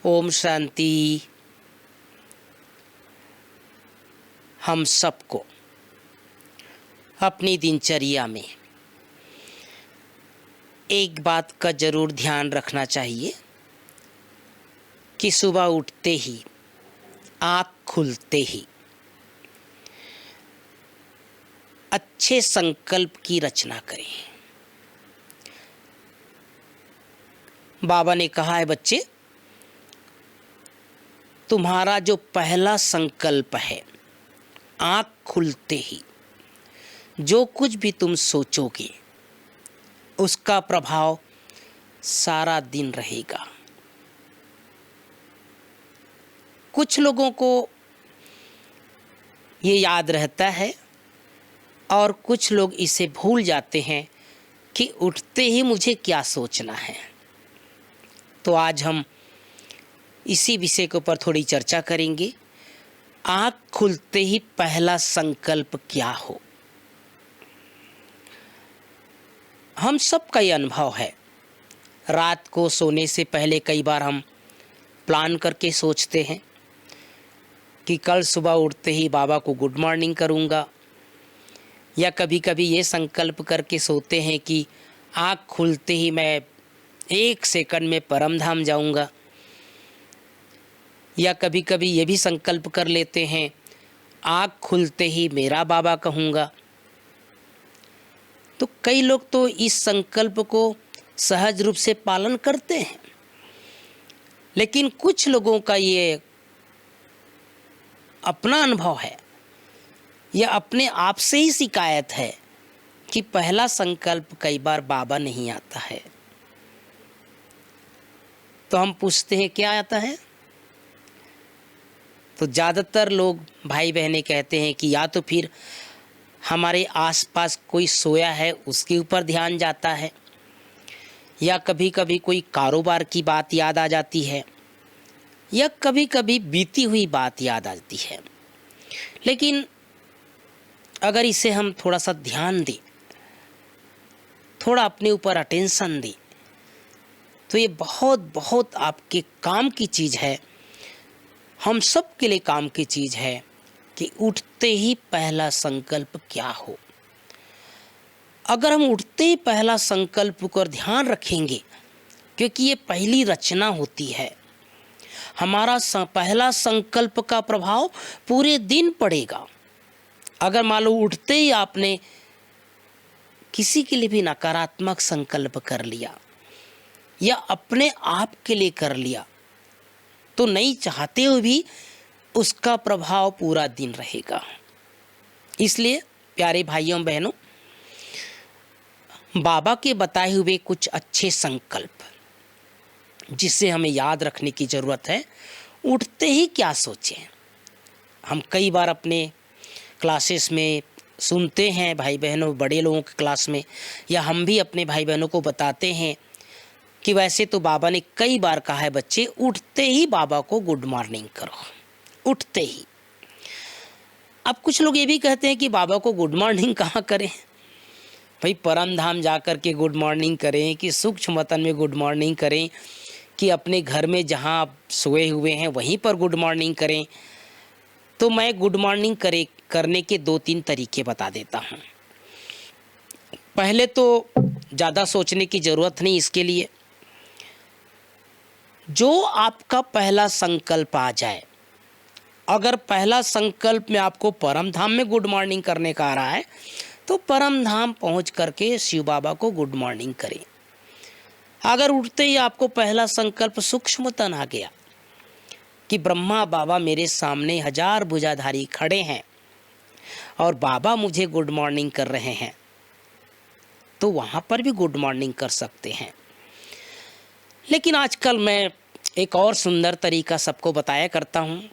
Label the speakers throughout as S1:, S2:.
S1: ओम शांति। हम सबको अपनी दिनचर्या में एक बात का जरूर ध्यान रखना चाहिए कि सुबह उठते ही, आँख खुलते ही अच्छे संकल्प की रचना करें। बाबा ने कहा है, बच्चे, तुम्हारा जो पहला संकल्प है, आँख खुलते ही जो कुछ भी तुम सोचोगे उसका प्रभाव सारा दिन रहेगा। कुछ लोगों को ये याद रहता है और कुछ लोग इसे भूल जाते हैं कि उठते ही मुझे क्या सोचना है। तो आज हम इसी विषय के ऊपर थोड़ी चर्चा करेंगे। आँख खुलते ही पहला संकल्प क्या हो। हम सबका ये अनुभव है, रात को सोने से पहले कई बार हम प्लान करके सोचते हैं कि कल सुबह उठते ही बाबा को गुड मॉर्निंग करूँगा, या कभी कभी ये संकल्प करके सोते हैं कि आँख खुलते ही मैं 1 सेकंड में परम धाम जाऊँगा, या कभी कभी ये भी संकल्प कर लेते हैं आँख खुलते ही मेरा बाबा कहूँगा। तो कई लोग तो इस संकल्प को सहज रूप से पालन करते हैं, लेकिन कुछ लोगों का ये अपना अनुभव है, यह अपने आप से ही शिकायत है कि पहला संकल्प कई बार बाबा नहीं आता है। तो हम पूछते हैं क्या आता है, तो ज़्यादातर लोग भाई बहनें कहते हैं कि या तो फिर हमारे आसपास कोई सोया है उसके ऊपर ध्यान जाता है, या कभी कभी कोई कारोबार की बात याद आ जाती है, या कभी कभी बीती हुई बात याद आती है। लेकिन अगर इसे हम थोड़ा सा ध्यान दें, थोड़ा अपने ऊपर अटेंशन दें, तो ये बहुत बहुत आपके काम की चीज़ है, हम सब के लिए काम की चीज़ है कि उठते ही पहला संकल्प क्या हो। अगर हम उठते ही पहला संकल्प पर ध्यान रखेंगे, क्योंकि ये पहली रचना होती है, हमारा पहला संकल्प का प्रभाव पूरे दिन पड़ेगा। अगर मान लो उठते ही आपने किसी के लिए भी नकारात्मक संकल्प कर लिया या अपने आप के लिए कर लिया, तो नहीं चाहते हुए भी उसका प्रभाव पूरा दिन रहेगा। इसलिए प्यारे भाइयों बहनों, बाबा के बताए हुए कुछ अच्छे संकल्प जिसे हमें याद रखने की ज़रूरत है। उठते ही क्या सोचें। हम कई बार अपने क्लासेस में सुनते हैं, भाई बहनों बड़े लोगों की क्लास में, या हम भी अपने भाई बहनों को बताते हैं कि वैसे तो बाबा ने कई बार कहा है, बच्चे उठते ही बाबा को गुड मॉर्निंग करो, उठते ही। अब कुछ लोग ये भी कहते हैं कि बाबा को गुड मॉर्निंग कहाँ करें भाई, परम धाम जा कर के गुड मॉर्निंग करें कि सूक्ष्म वतन में गुड मॉर्निंग करें कि अपने घर में जहाँ आप सोए हुए हैं वहीं पर गुड मॉर्निंग करें। तो मैं गुड मॉर्निंग करने के 2-3 तरीके बता देता हूँ। पहले तो ज़्यादा सोचने की ज़रूरत नहीं इसके लिए, जो आपका पहला संकल्प आ जाए। अगर पहला संकल्प में आपको परम धाम में गुड मॉर्निंग करने का आ रहा है, तो परम धाम पहुँच करके शिव बाबा को गुड मॉर्निंग करें। अगर उठते ही आपको पहला संकल्प सूक्ष्मतन आ गया कि ब्रह्मा बाबा मेरे सामने 1000 भुजाधारी खड़े हैं और बाबा मुझे गुड मॉर्निंग कर रहे हैं, तो वहाँ पर भी गुड मॉर्निंग कर सकते हैं। लेकिन आजकल मैं एक और सुंदर तरीका सबको बताया करता हूँ,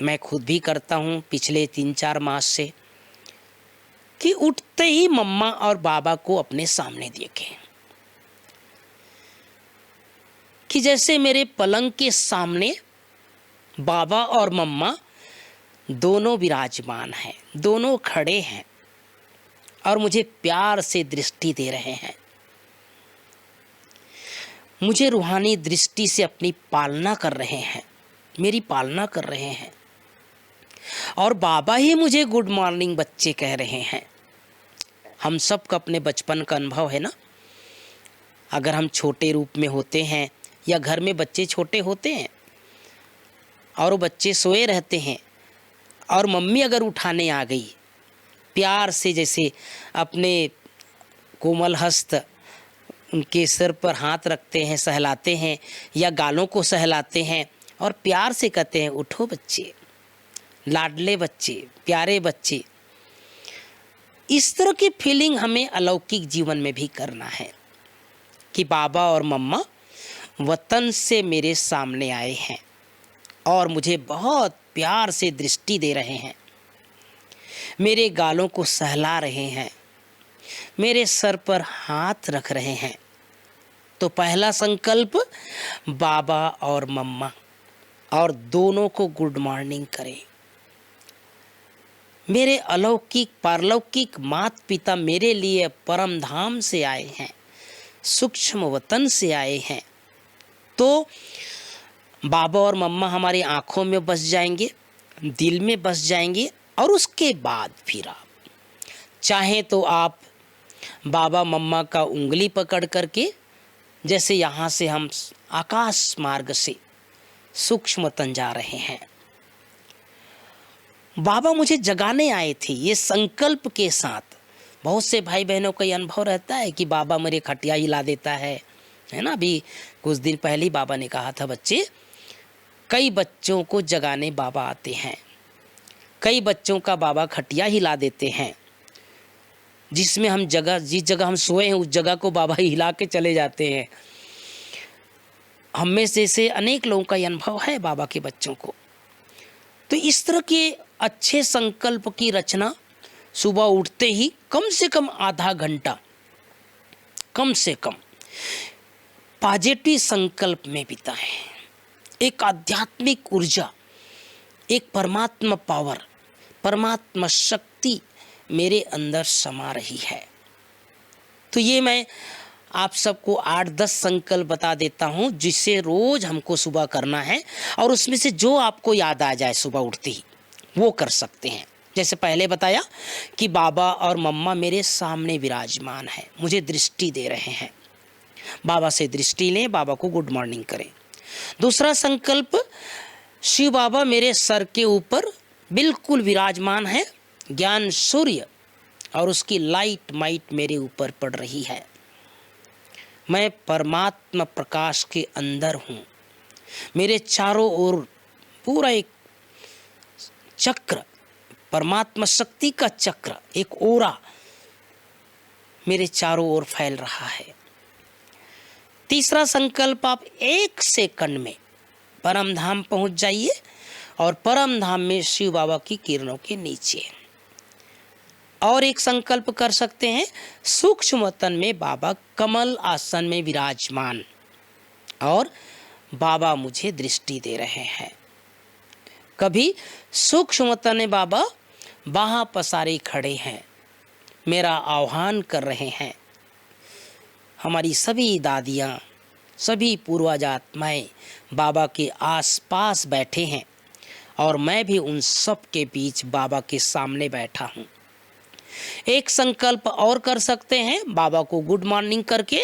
S1: मैं खुद भी करता हूँ पिछले 3-4 मास से, कि उठते ही मम्मा और बाबा को अपने सामने देखें, कि जैसे मेरे पलंग के सामने बाबा और मम्मा दोनों विराजमान हैं, दोनों खड़े हैं और मुझे प्यार से दृष्टि दे रहे हैं। मुझे रूहानी दृष्टि से अपनी पालना कर रहे हैं, मेरी पालना कर रहे हैं, और बाबा ही मुझे गुड मॉर्निंग बच्चे कह रहे हैं। हम सब का अपने बचपन का अनुभव है ना। अगर हम छोटे रूप में होते हैं या घर में बच्चे छोटे होते हैं और वो बच्चे सोए रहते हैं और मम्मी अगर उठाने आ गई, प्यार से जैसे अपने कोमल हस्त उनके सिर पर हाथ रखते हैं, सहलाते हैं या गालों को सहलाते हैं और प्यार से कहते हैं उठो बच्चे, लाडले बच्चे, प्यारे बच्चे। इस तरह की फीलिंग हमें अलौकिक जीवन में भी करना है कि बाबा और मम्मा वतन से मेरे सामने आए हैं और मुझे बहुत प्यार से दृष्टि दे रहे हैं, मेरे गालों को सहला रहे हैं, मेरे सर पर हाथ रख रहे हैं। तो पहला संकल्प बाबा और मम्मा और दोनों को गुड मॉर्निंग करें। मेरे अलौकिक पारलौकिक माता पिता मेरे लिए परम धाम से आए हैं, सूक्ष्म वतन से आए हैं। तो बाबा और मम्मा हमारी आँखों में बस जाएंगे, दिल में बस जाएंगे, और उसके बाद फिर आप चाहें तो आप बाबा मम्मा का उंगली पकड़ करके, जैसे यहाँ से हम आकाश मार्ग से सूक्ष्म वतन जा रहे हैं, बाबा मुझे जगाने आए थे, ये संकल्प के साथ। बहुत से भाई बहनों का ये अनुभव रहता है कि बाबा मेरे खटिया हिला देता है ना। अभी कुछ दिन पहले ही बाबा ने कहा था, बच्चे, कई बच्चों को जगाने बाबा आते हैं, कई बच्चों का बाबा खटिया हिला देते हैं, जिसमें हम जिस जगह हम सोए हैं उस जगह को बाबा हिला के चले जाते हैं। हम में से अनेक लोगों का ये अनुभव है बाबा के बच्चों को। तो इस तरह के अच्छे संकल्प की रचना सुबह उठते ही कम से कम आधा घंटा, कम से कम पॉजिटिव संकल्प में बिताएं। एक आध्यात्मिक ऊर्जा, एक परमात्मा पावर, परमात्मा शक्ति मेरे अंदर समा रही है। तो ये मैं आप सबको 8-10 संकल्प बता देता हूँ, जिसे रोज हमको सुबह करना है, और उसमें से जो आपको याद आ जाए सुबह उठते ही वो कर सकते हैं। जैसे पहले बताया कि बाबा और मम्मा मेरे सामने विराजमान है, मुझे दृष्टि दे रहे हैं, बाबा से दृष्टि लें, बाबा को गुड मॉर्निंग करें। दूसरा संकल्प, शिव बाबा मेरे सर के ऊपर बिल्कुल विराजमान है, ज्ञान सूर्य और उसकी लाइट माइट मेरे ऊपर पड़ रही है, मैं परमात्मा प्रकाश के अंदर हूँ, मेरे चारों ओर पूरा एक चक्र, परमात्मा शक्ति का चक्र, एक ओरा मेरे चारों ओर फैल रहा है। तीसरा संकल्प, आप 1 सेकंड में परम धाम पहुंच जाइए और परम धाम में शिव बाबा की किरणों के नीचे। और एक संकल्प कर सकते हैं, सूक्ष्म वतन में बाबा कमल आसन में विराजमान और बाबा मुझे दृष्टि दे रहे हैं। कभी सूक्ष्म वतन में बाबा बाहां पसारे खड़े हैं, मेरा आह्वान कर रहे हैं। हमारी सभी दादियाँ, सभी पूर्वज आत्माएं बाबा के आसपास बैठे हैं और मैं भी उन सब के बीच बाबा के सामने बैठा हूँ। एक संकल्प और कर सकते हैं, बाबा को गुड मॉर्निंग करके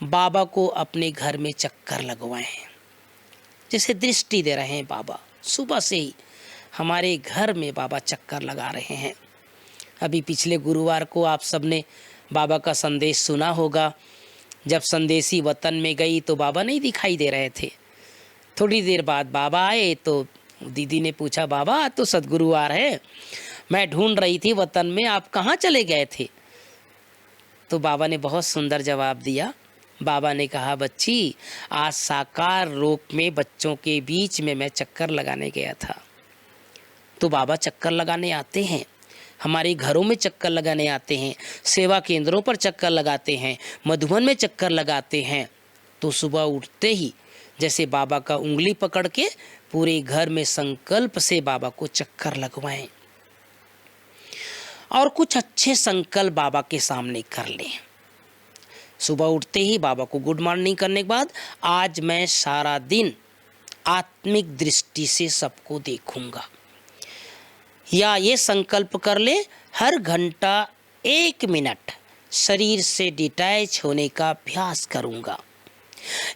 S1: बाबा को अपने घर में चक्कर लगवाएं, जैसे दृष्टि दे रहे हैं बाबा। सुबह से ही हमारे घर में बाबा चक्कर लगा रहे हैं। अभी पिछले गुरुवार को आप सबने बाबा का संदेश सुना होगा, जब संदेशी वतन में गई तो बाबा नहीं दिखाई दे रहे थे। थोड़ी देर बाद बाबा आए तो दीदी ने पूछा, बाबा तो सदगुरु आ रहे हैं, मैं ढूंढ रही थी वतन में, आप कहाँ चले गए थे? तो बाबा ने बहुत सुंदर जवाब दिया। बाबा ने कहा, बच्ची, आज साकार रूप में बच्चों के बीच में मैं चक्कर लगाने गया था। तो बाबा चक्कर लगाने आते हैं, हमारे घरों में चक्कर लगाने आते हैं, सेवा केंद्रों पर चक्कर लगाते हैं, मधुबन में चक्कर लगाते हैं। तो सुबह उठते ही जैसे बाबा का उंगली पकड़ के पूरे घर में संकल्प से बाबा को चक्कर लगवाएं और कुछ अच्छे संकल्प बाबा के सामने कर लें। सुबह उठते ही बाबा को गुड मॉर्निंग करने के बाद आज मैं सारा दिन आत्मिक दृष्टि से सबको देखूंगा, या ये संकल्प कर ले हर घंटा 1 मिनट शरीर से डिटैच होने का अभ्यास करूंगा,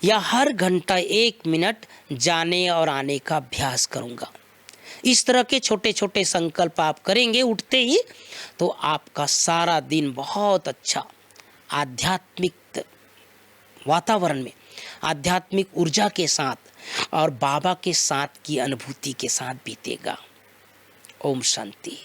S1: या हर घंटा 1 मिनट जाने और आने का अभ्यास करूंगा। इस तरह के छोटे छोटे संकल्प आप करेंगे उठते ही, तो आपका सारा दिन बहुत अच्छा आध्यात्मिक वातावरण में, आध्यात्मिक ऊर्जा के साथ और बाबा के साथ की अनुभूति के साथ बीतेगा। ओम शांति।